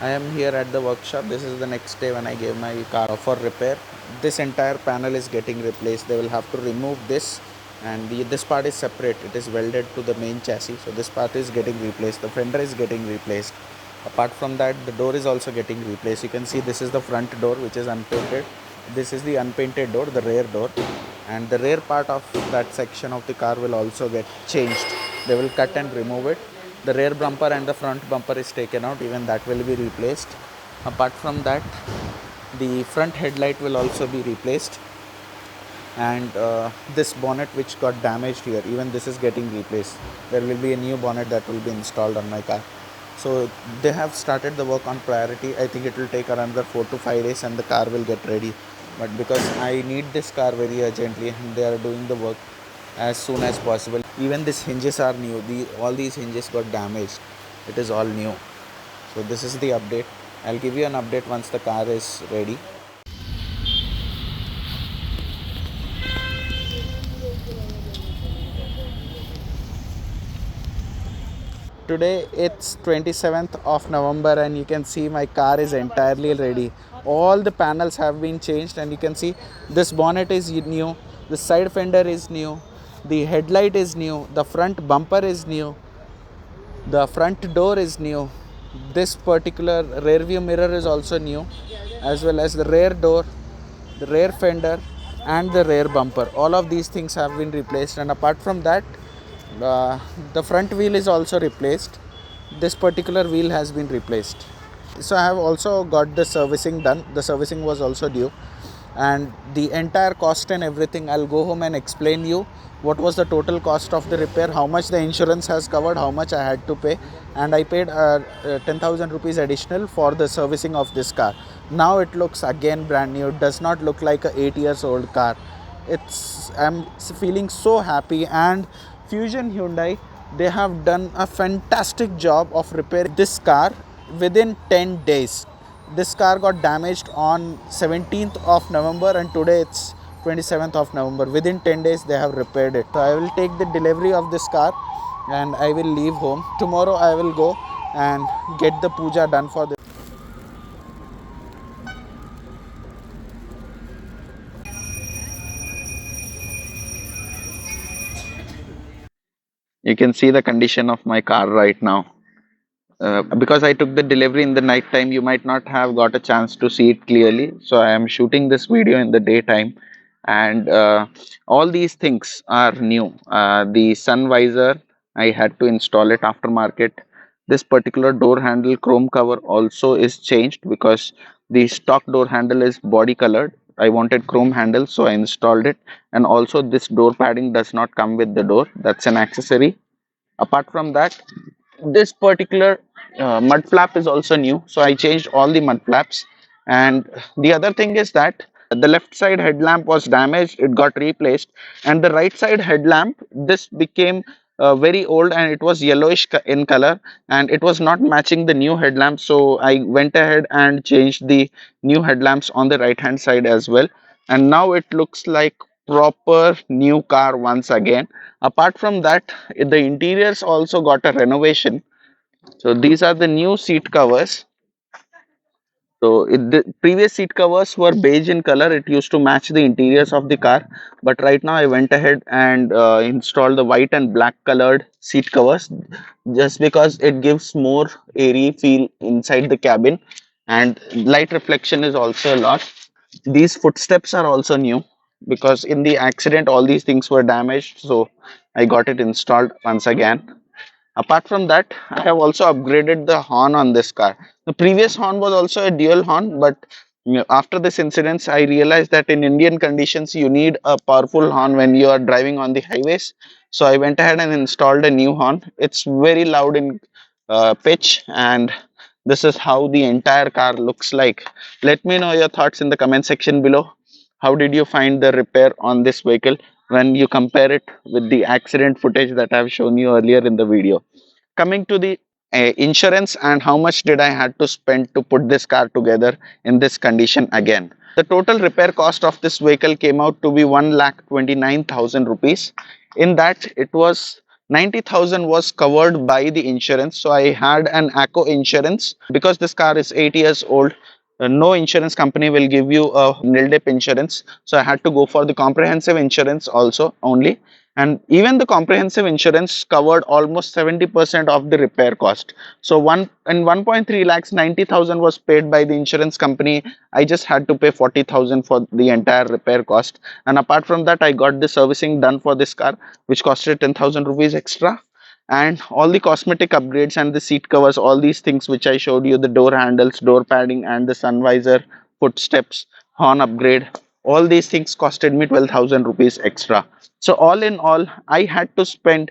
I am here at the workshop. This is the next day when I gave my car for repair. This entire panel is getting replaced. They will have to remove this, and this part is separate. It is welded to the main chassis. So this part is getting replaced. The fender is getting replaced. Apart from that, the door is also getting replaced. You can see this is the front door which is unpainted. This is the unpainted door, the rear door, and the rear part of that section of the car will also get changed. They will cut and remove it. The rear bumper and the front bumper is taken out, even that will be replaced. Apart from that, the front headlight will also be replaced, and this bonnet which got damaged here, even this is getting replaced. There will be a new bonnet that will be installed on my car. So they have started the work on priority. I think it will take another 4 to 5 days and the car will get ready. But because I need this car very urgently, and they are doing the work as soon as possible. Even these hinges are new. All these hinges got damaged. It is all new. So this is the update. I'll give you an update once the car is ready. Today it's 27th of November, and you can see my car is entirely ready. All the panels have been changed, and you can see this bonnet is new, the side fender is new, the headlight is new, the front bumper is new, the front door is new, this particular rear view mirror is also new, as well as the rear door, the rear fender, and the rear bumper. All of these things have been replaced, and apart from that, the front wheel is also replaced. This particular wheel has been replaced. So I have also got the servicing done. The servicing was also due, and the entire cost and everything, I'll go home and explain you what was the total cost of the repair, how much the insurance has covered, how much I had to pay. And I paid 10,000 rupees additional for the servicing of this car. Now it looks again brand new. It does not look like a 8 years old car. I'm feeling so happy. And Fusion Hyundai, they have done a fantastic job of repairing this car within 10 days. This car got damaged on 17th of November, and today it's 27th of November. Within 10 days they have repaired it. So I will take the delivery of this car and I will leave home. Tomorrow I will go and get the puja done for this. You can see the condition of my car right now. Because I took the delivery in the night time, you might not have got a chance to see it clearly. So I am shooting this video in the daytime, and all these things are new. The sun visor, I had to install it aftermarket. This particular door handle chrome cover also is changed because the stock door handle is body colored. I wanted chrome handle, so I installed it. And also this door padding does not come with the door. That's an accessory. Apart from that, this particular mud flap is also new, so I changed all the mud flaps. And the other thing is that the left side headlamp was damaged, it got replaced. And the right side headlamp, this became very old, and it was yellowish in color, and it was not matching the new headlamp. So I went ahead and changed the new headlamps on the right hand side as well, and now it looks like proper new car once again. Apart from that, the interiors also got a renovation. So these are the new seat covers. So the previous seat covers were beige in color. It used to match the interiors of the car. But right now I went ahead and installed the white and black colored seat covers, just because it gives more airy feel inside the cabin, and light reflection is also a lot. These footsteps are also new because in the accident all these things were damaged. So I got it installed once again. Apart from that, I have also upgraded the horn on this car. The previous horn was also a dual horn, but after this incident, I realized that in Indian conditions, you need a powerful horn when you are driving on the highways. So I went ahead and installed a new horn. It's very loud in pitch, and this is how the entire car looks like. Let me know your thoughts in the comment section below. How did you find the repair on this vehicle when you compare it with the accident footage that I've shown you earlier in the video? Coming to the insurance and how much did I had to spend to put this car together in this condition again. The total repair cost of this vehicle came out to be 1,29,000 rupees. In that, it was 90,000 was covered by the insurance. So I had an Acko Insurance because this car is 8 years old. No insurance company will give you a nil dip insurance. So I had to go for the comprehensive insurance also only. And even the comprehensive insurance covered almost 70% of the repair cost. So 1.3 lakhs, 90,000 was paid by the insurance company. I just had to pay 40,000 for the entire repair cost. And apart from that, I got the servicing done for this car, which costed 10,000 rupees extra. And all the cosmetic upgrades and the seat covers, all these things which I showed you, the door handles, door padding, and the sun visor, footsteps, horn upgrade, all these things costed me 12,000 rupees extra. So all in all, I had to spend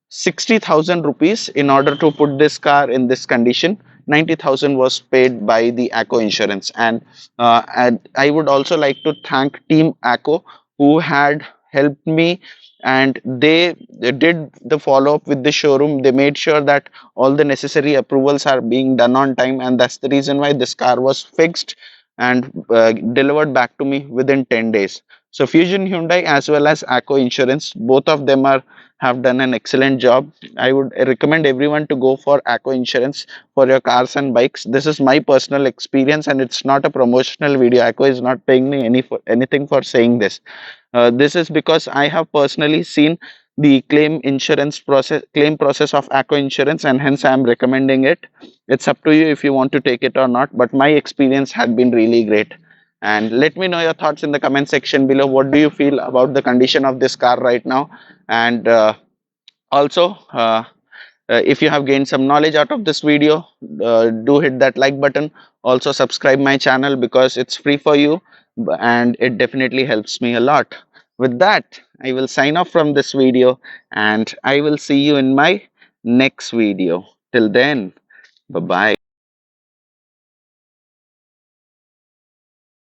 60,000 rupees in order to put this car in this condition. 90,000 was paid by the Acko Insurance. And I would also like to thank Team Acko, who had helped me, and they did the follow up with the showroom. They made sure that all the necessary approvals are being done on time, and that's the reason why this car was fixed and delivered back to me within 10 days. So Fusion Hyundai as well as Acko Insurance, both of them are have done an excellent job. I would recommend everyone to go for Acko Insurance for your cars and bikes. This is my personal experience, and it's not a promotional video. Acko is not paying me anything for saying this. This is because I have personally seen the claim process of Acko Insurance, and hence I am recommending it. It's up to you if you want to take it or not, but my experience had been really great. And let me know your thoughts in the comment section below. What do you feel about the condition of this car right now? And also, if you have gained some knowledge out of this video, do hit that like button. Also subscribe my channel because it's free for you, and it definitely helps me a lot. With that, I will sign off from this video, and I will see you in my next video. Till then, bye bye.